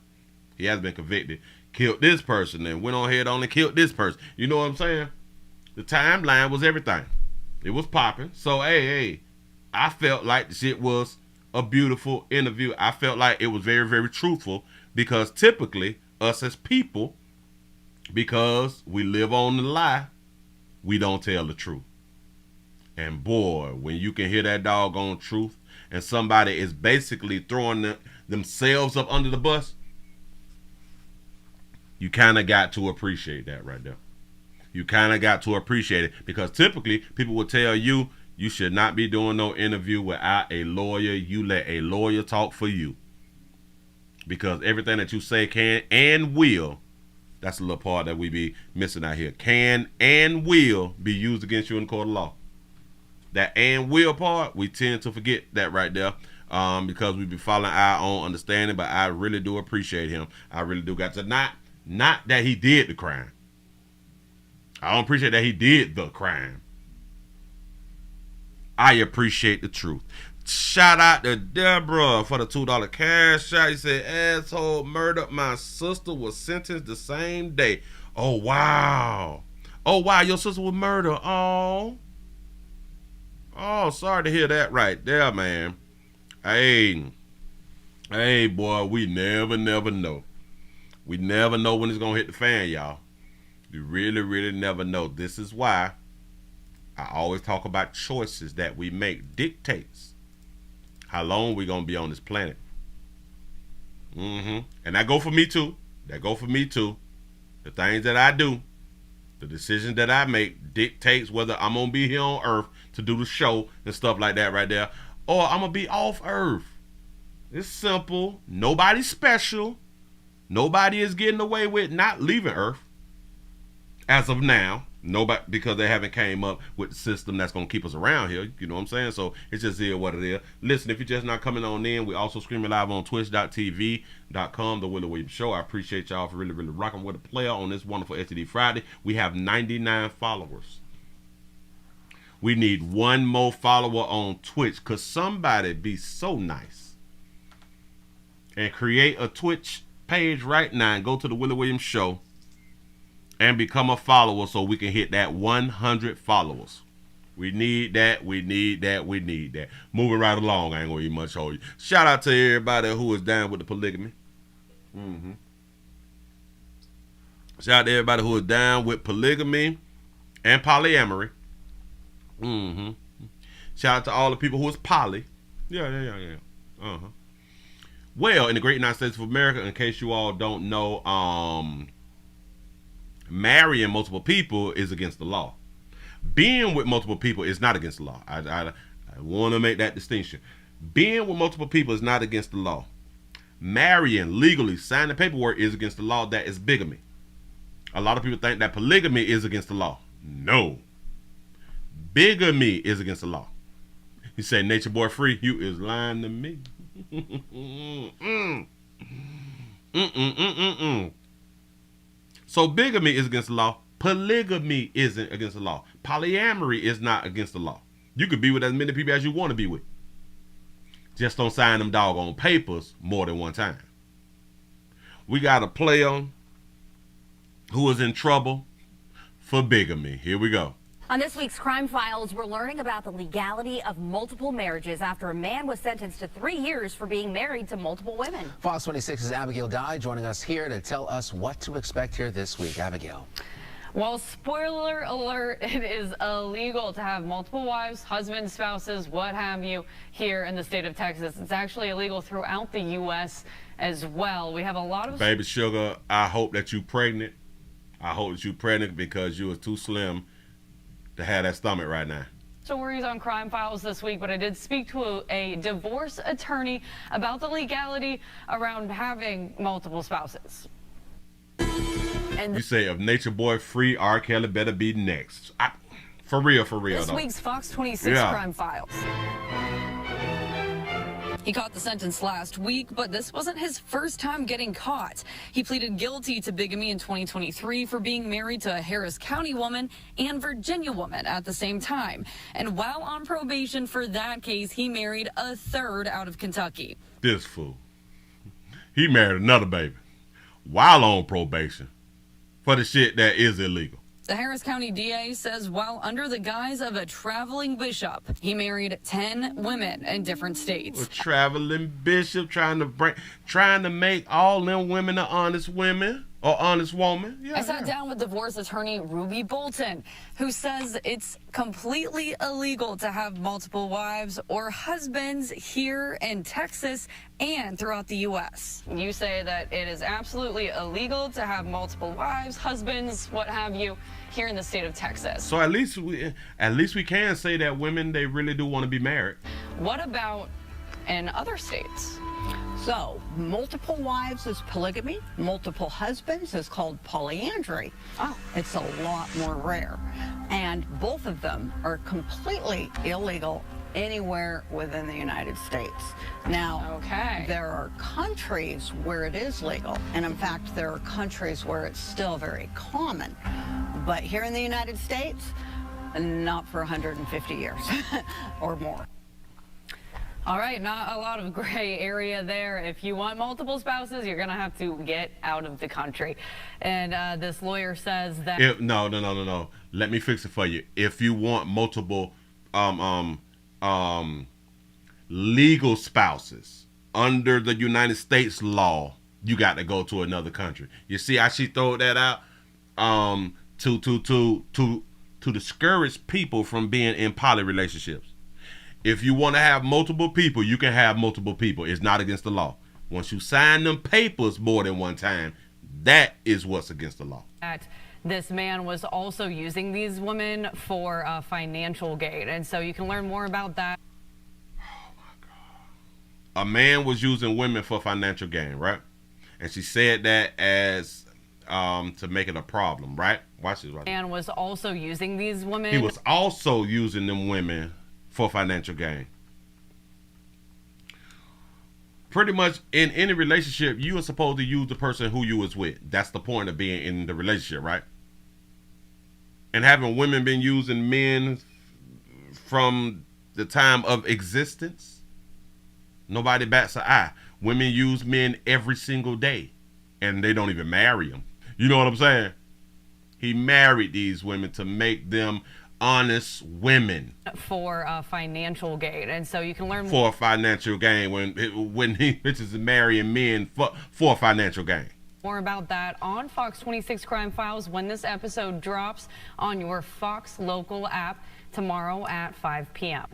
he has been convicted, killed this person and went on ahead only killed this person. You know what I'm saying? The timeline was everything. It was popping. So hey, I felt like the shit was a beautiful interview. I felt like it was very, very truthful, because typically us as people, because we live on the lie, we don't tell the truth. And boy, when you can hear that doggone truth and somebody is basically throwing themselves up under the bus, you kind of got to appreciate that right there. You kind of got to appreciate it, because typically people will tell you, you should not be doing no interview without a lawyer. You let a lawyer talk for you, because everything that you say can and will, that's a little part that we be missing out here, can and will be used against you in court of law. That and will part, we tend to forget that right there, because we be following our own understanding. But I really do appreciate him. I really do. Got to not that he did the crime. I don't appreciate that he did the crime. I appreciate the truth. Shout out to Deborah for the $2 cash shot. He said, asshole murdered my sister, was sentenced the same day. Oh, wow. Your sister was murdered. Oh, sorry to hear that right there, man. Hey, boy, we never know. We never know when it's going to hit the fan, y'all. You really never know. This is why I always talk about choices that we make dictates how long we're going to be on this planet. And that go for me too. The things that I do, the decisions that I make dictates whether I'm going to be here on Earth to do the show and stuff like that right there, or I'm going to be off Earth. It's simple. Nobody's special. Nobody is getting away with not leaving Earth. As of now, nobody, because they haven't came up with the system that's going to keep us around here. You know what I'm saying? So it's just here what it is. Listen, if you're just not coming on in, we also streaming live on twitch.tv.com, The Willie Williams Show. I appreciate y'all for really rocking with a player on this wonderful STD Friday. We have 99 followers. We need one more follower on Twitch. Could somebody be so nice and create a Twitch page right now and go to The Willie Williams Show and become a follower so we can hit that 100 followers. We need that. Moving right along. I ain't gonna eat much hold you. Shout out to everybody who is down with the polygamy. Shout out to everybody who is down with polygamy and polyamory. Shout out to all the people who is poly. Yeah. Well, in the great United States of America, in case you all don't know, marrying multiple people is against the law. Being with multiple people is not against the law. I want to make that distinction. Being with multiple people is not against the law. Marrying legally, signing paperwork is against the law. That is bigamy. A lot of people think that polygamy is against the law. No. Bigamy is against the law. He said, Nature Boy Free, you is lying to me. So bigamy is against the law. Polygamy isn't against the law. Polyamory is not against the law. You could be with as many people as you want to be with. Just don't sign them doggone papers more than one time. We got a player who is in trouble for bigamy. Here we go. On this week's Crime Files, we're learning about the legality of multiple marriages after a man was sentenced to 3 years for being married to multiple women. Fox 26's Abigail Dye joining us here to tell us what to expect here this week. Abigail. Well, spoiler alert, it is illegal to have multiple wives, husbands, spouses, what have you, here in the state of Texas. It's actually illegal throughout the U.S. as well. We have a lot of... Baby Sugar, I hope that you pregnant. I hope that you pregnant because you was too slim to have that stomach right now. Stories on Crime Files this week, but I did speak to a divorce attorney about the legality around having multiple spouses. And you say, if Nature Boy Free, R. Kelly better be next. For real, this though. Week's Fox 26 Crime Files. He caught the sentence last week, but this wasn't his first time getting caught. He pleaded guilty to bigamy in 2023 for being married to a Harris County woman and Virginia woman at the same time. And while on probation for that case, he married a third out of Kentucky. This fool. He married another baby while on probation for the shit that is illegal. The Harris County DA says while under the guise of a traveling bishop, he married 10 women in different states. A traveling bishop trying to make all them women are honest women or honest woman. Yeah, I sat down with divorce attorney Ruby Bolton, who says it's completely illegal to have multiple wives or husbands here in Texas and throughout the U.S. You say that it is absolutely illegal to have multiple wives, husbands, what have you, here in the state of Texas. So at least we can say that women, they really do want to be married. What about in other states? So, multiple wives is polygamy, multiple husbands is called polyandry. Oh. It's a lot more rare. And both of them are completely illegal anywhere within the United States. Now, there are countries where it is legal, and in fact, there are countries where it's still very common. But here in the United States, not for 150 years or more. All right, not a lot of gray area there. If you want multiple spouses, you're going to have to get out of the country. And this lawyer says that... No. Let me fix it for you. If you want multiple legal spouses under the United States law, you got to go to another country. You see how she throw that out to discourage people from being in poly relationships. If you want to have multiple people, you can have multiple people. It's not against the law. Once you sign them papers more than one time, that is what's against the law. This man was also using these women for financial gain. And so you can learn more about that. Oh, my God. A man was using women for financial gain, right? And she said that as to make it a problem, right? Watch this right now. Man was also using these women. He was also using them women for financial gain. Pretty much in any relationship, you are supposed to use the person who you was with. That's the point of being in the relationship, right? And having women been using men from the time of existence, nobody bats an eye. Women use men every single day, and they don't even marry them. You know what I'm saying? He married these women to make them honest women for financial gain. And so you can learn for financial gain when he bitches are marrying men for financial gain. More about that on Fox 26 Crime Files when this episode drops on your Fox local app tomorrow at 5 p.m.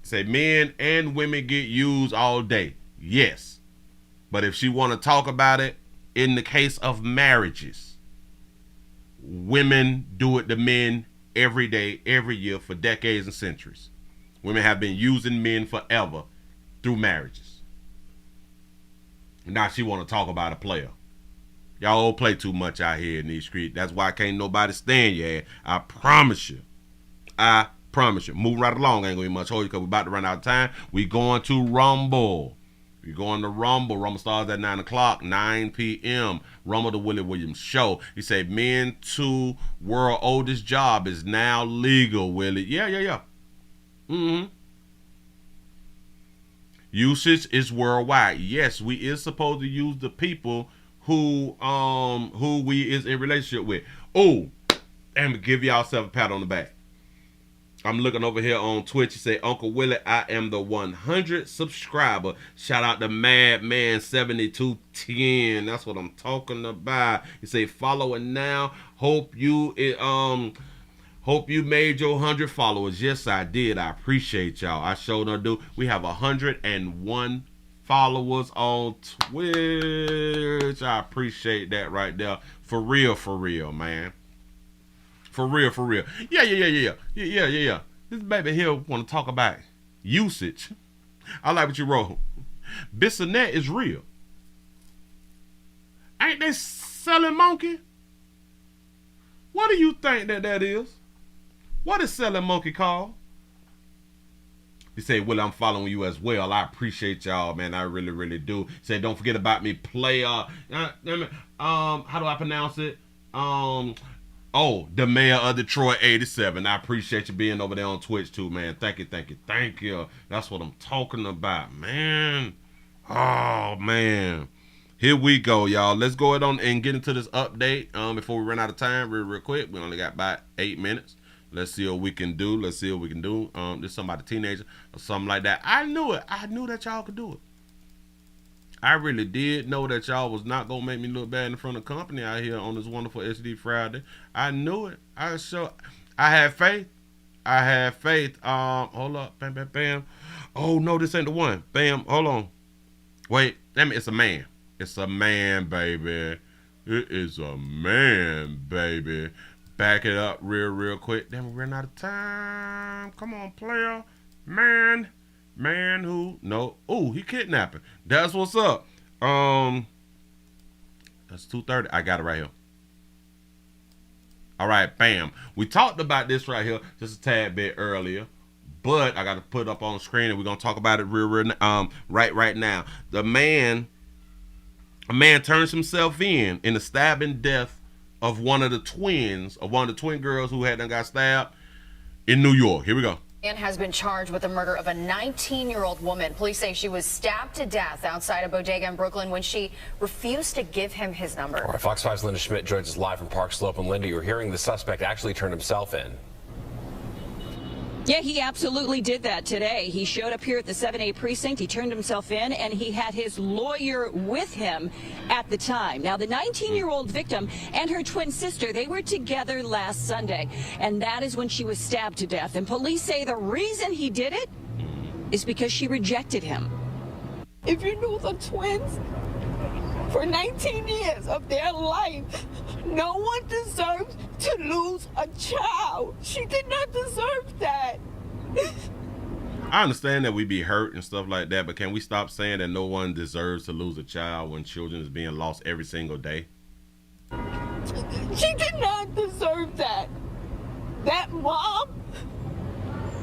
Say men and women get used all day. Yes. But if she want to talk about it in the case of marriages, women do it to men every day, every year, for decades and centuries. Women have been using men forever through marriages. Now she want to talk about a player. Y'all all play too much out here in these streets. That's why can't nobody stand your ass. I promise you. I Promise you. Moving right along. Ain't gonna be much hold you because we're about to run out of time. We going to Rumble. We're going to Rumble. Rumble starts at 9 o'clock, 9 p.m. Rumble the Willie Williams Show. He said, Men to world oldest job is now legal, Willie. Yeah. Usage is worldwide. Yes, we is supposed to use the people who we is in relationship with. Oh, and give yourself a pat on the back. I'm looking over here on Twitch. You say, Uncle Willie, I am the 100 subscriber. Shout out to Madman7210. That's what I'm talking about. You say, following now. Hope you made your 100 followers. Yes, I did. I appreciate y'all. I sure do. We have 101 followers on Twitch. I appreciate that right there. For real, man. For real. Yeah. This baby here want to talk about usage. I like what you wrote. Bissonette is real. Ain't they selling monkey? What do you think that is? What is selling monkey called? He said, Willie, I'm following you as well. I appreciate y'all, man. I really do. He said, don't forget about me, player. How do I pronounce it? Oh, the mayor of Detroit 87. I appreciate you being over there on Twitch too, man. Thank you. That's what I'm talking about, man. Oh, man. Here we go, y'all. Let's go ahead on and get into this update before we run out of time real quick. We only got about 8 minutes. Let's see what we can do. There's somebody, teenager or something like that. I knew it. I knew that y'all could do it. I really did know that y'all was not going to make me look bad in front of company out here on this wonderful SD Friday. I knew it. I had faith. Hold up. Bam. Oh, no, this ain't the one. Bam. Hold on. Wait. Damn it. It's a man. It's a man, baby. It is a man, baby. Back it up real quick. Then we ran out of time. Come on, player. Man who? No. Oh, he kidnapping. That's what's up. That's 2:30. I got it right here. All right, bam. We talked about this right here just a tad bit earlier, but I got to put it up on the screen and we're gonna talk about it real right now. A man turns himself in the stabbing death of one of the twin girls who had got stabbed in New York. Here we go. Man has been charged with the murder of a 19-year-old woman. Police say she was stabbed to death outside a bodega in Brooklyn when she refused to give him his number. All right, Fox 5's Linda Schmidt joins us live from Park Slope. And Linda, you're hearing the suspect actually turned himself in. Yeah, he absolutely did that today. He showed up here at the 7A precinct. He turned himself in, and he had his lawyer with him at the time. Now, the 19-year-old victim and her twin sister, they were together last Sunday, and that is when she was stabbed to death. And police say the reason he did it is because she rejected him. If you lose the twins for 19 years of their life, no one deserves to lose a child. She did not deserve that. I understand that we be hurt and stuff like that, but can we stop saying that no one deserves to lose a child when children is being lost every single day? She did not deserve that. That mom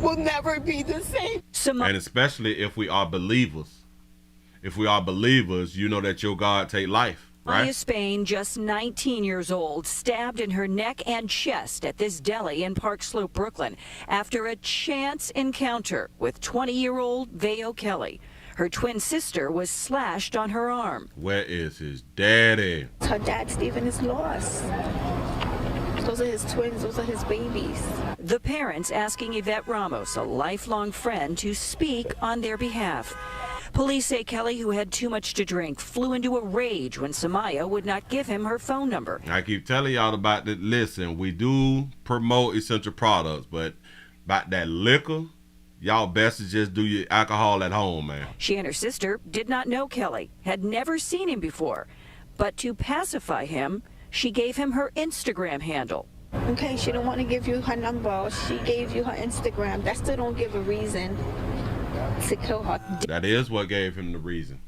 will never be the same. And especially if we are believers. If we are believers, you know that your God take life, right? Maya Spain, just 19 years old, stabbed in her neck and chest at this deli in Park Slope, Brooklyn, after a chance encounter with 20-year-old Veo Kelly. Her twin sister was slashed on her arm. Where is his daddy? Her dad, Stephen, is lost. Those are his twins. Those are his babies. The parents asking Yvette Ramos, a lifelong friend, to speak on their behalf. Police say Kelly, who had too much to drink, flew into a rage when Samaya would not give him her phone number. I keep telling y'all about that. Listen, we do promote essential products, but about that liquor, y'all best to just do your alcohol at home, man. She and her sister did not know Kelly, had never seen him before. But to pacify him, she gave him her Instagram handle. Okay, she don't want to give you her number. She gave you her Instagram. That still don't give a reason to kill her. That is what gave him the reason.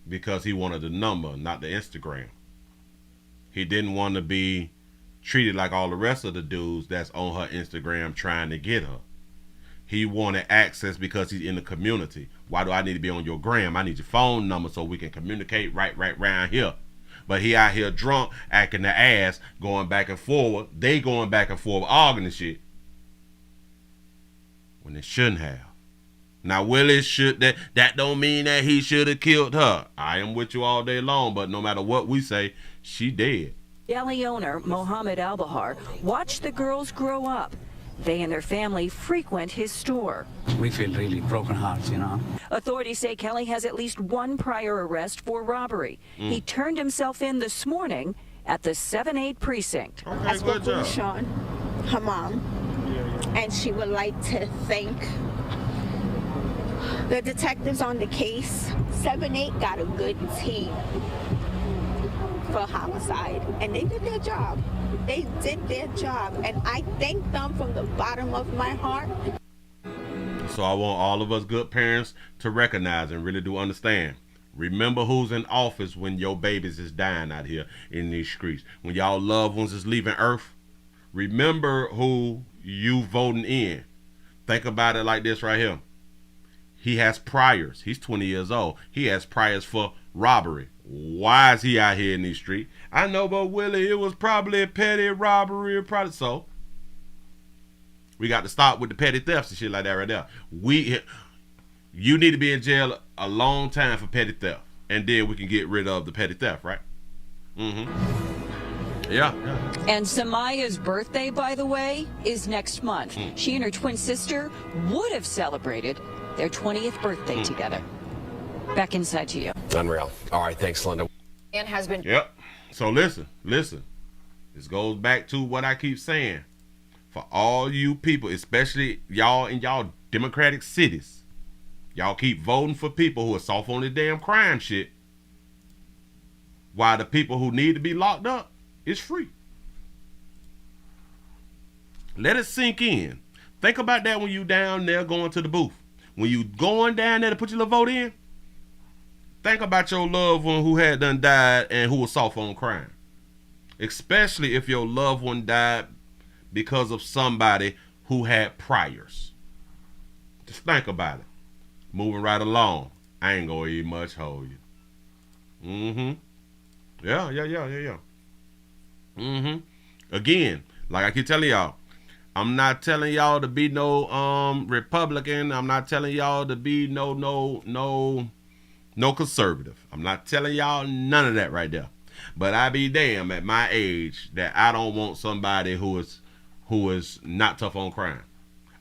Because he wanted the number, not the Instagram. He didn't want to be treated like all the rest of the dudes that's on her Instagram trying to get her. He wanted access because he's in the community. Why do I need to be on your gram? I need your phone number so we can communicate right around here. But he out here drunk, acting the ass, going back and forward. They going back and forward, arguing and shit. When they shouldn't have. Now, Willie that don't mean that he should have killed her. I am with you all day long, but no matter what we say, she dead. Deli owner Mohammed Al-Bahar watched the girls grow up. They and their family frequent his store. We feel really broken hearts, you know. Authorities say Kelly has at least one prior arrest for robbery. He turned himself in this morning at the 7-8 precinct. Okay, I spoke with Sean, her mom, and she would like to thank the detectives on the case. 7-8 got a good team for homicide, and they did their job. They did their job, and I thank them from the bottom of my heart. So I want all of us good parents to recognize and really do understand. Remember who's in office when your babies is dying out here in these streets. When y'all loved ones is leaving Earth, remember who you voting in. Think about it like this right here. He has priors. He's 20 years old. He has priors for robbery. Why is he out here in these streets? I know, but Willie, it was probably a petty robbery, probably so. We got to stop with the petty thefts and shit like that right there. You need to be in jail a long time for petty theft, and then we can get rid of the petty theft, right? Yeah. And Samaya's birthday, by the way, is next month. She and her twin sister would have celebrated their 20th birthday together. Back inside to you. Unreal. All right, thanks, Linda. And has been. Yep. So listen. This goes back to what I keep saying. For all you people, especially y'all in y'all Democratic cities, y'all keep voting for people who are soft on the damn crime shit, while the people who need to be locked up is free. Let it sink in. Think about that when you down there going to the booth. When you going down there to put your little vote in, think about your loved one who had done died and who was soft on crime. Especially if your loved one died because of somebody who had priors. Just think about it. Moving right along. I ain't gonna eat much hold you. Yeah. Again, like I keep telling y'all, I'm not telling y'all to be no Republican. I'm not telling y'all to be no conservative. I'm not telling y'all none of that right there. But I be damn at my age that I don't want somebody who is not tough on crime.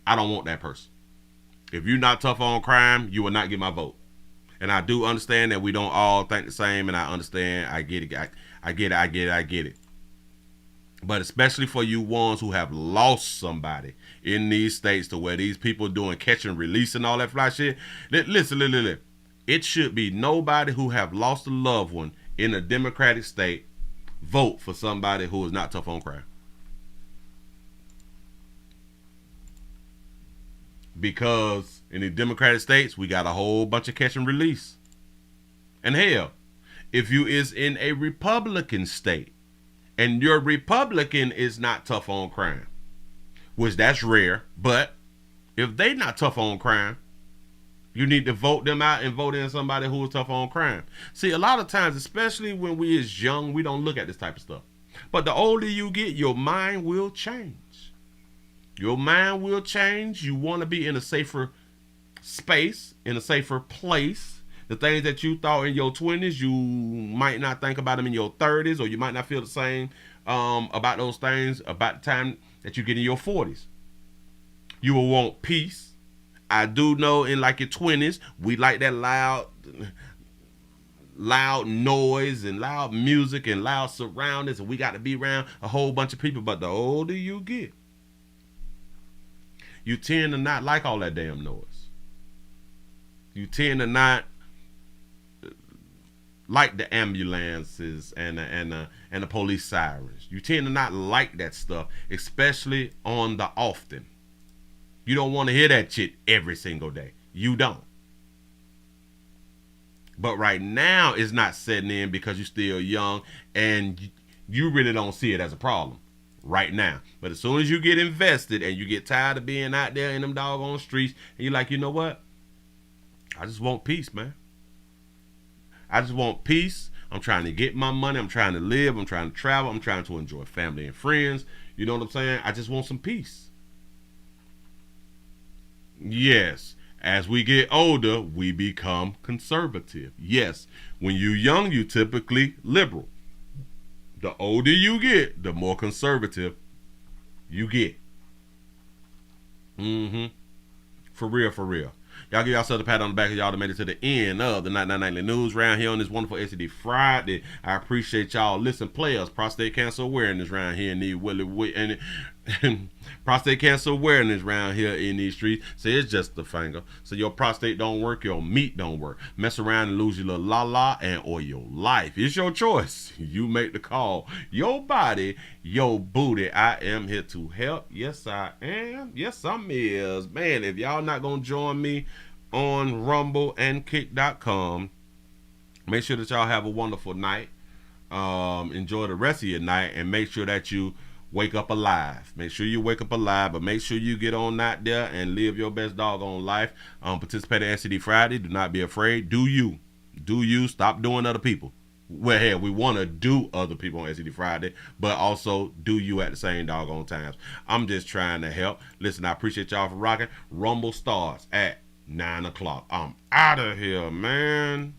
I don't want that person. If you're not tough on crime, you will not get my vote. And I do understand that we don't all think the same, and I understand. I get it. I get it. But especially for you ones who have lost somebody in these states to where these people doing catch and release and all that fly shit. Listen. It should be nobody who have lost a loved one in a Democratic state vote for somebody who is not tough on crime. Because in the Democratic states, we got a whole bunch of catch and release. And hell, if you is in a Republican state, and your Republican is not tough on crime, which that's rare, but if they not tough on crime, you need to vote them out and vote in somebody who is tough on crime. See, a lot of times, especially when we is young, we don't look at this type of stuff. But the older you get, your mind will change. Your mind will change. You want to be in a safer space, in a safer place. The things that you thought in your 20s, you might not think about them in your 30s, or you might not feel the same about those things about the time that you get in your 40s. You will want peace. I do know in like your 20s, we like that loud noise and loud music and loud surroundings, and we got to be around a whole bunch of people. But the older you get, you tend to not like all that damn noise. You tend to not like the ambulances and the police sirens. You tend to not like that stuff, especially on the often. You don't want to hear that shit every single day. You don't. But right now, it's not setting in because you're still young and you really don't see it as a problem. right now. But as soon as you get invested and you get tired of being out there in them doggone streets, and you're like, you know what? I just want peace, man. I just want peace. I'm trying to get my money. I'm trying to live. I'm trying to travel. I'm trying to enjoy family and friends. You know what I'm saying? I just want some peace. Yes. As we get older, we become conservative. Yes. When you're young, you typically liberal. The older you get, the more conservative you get. For real, for real. Y'all give yourself a pat on the back of y'all that made it to the end of the Night Nightly News round here on this wonderful STD Friday. I appreciate y'all. Listen, players, prostate cancer awareness round here in the Willie and prostate cancer awareness round here in these streets. Say it's just the finger. So your prostate don't work, your meat don't work. Mess around and lose your little la-la and or your life. It's your choice. You make the call. Your body, your booty. I am here to help. Yes, I am. Yes, I'm is. Man, if y'all not gonna join me on Rumble and Kick.com, make sure that y'all have a wonderful night. Enjoy the rest of your night and make sure that you wake up alive. Make sure you wake up alive, but make sure you get on out there and live your best doggone life. Participate in STD Friday. Do not be afraid. Do you. Do you. Stop doing other people. Well, hey, we want to do other people on STD Friday, but also do you at the same doggone times. I'm just trying to help. Listen, I appreciate y'all for rocking. Rumble starts at 9 o'clock. I'm out of here, man.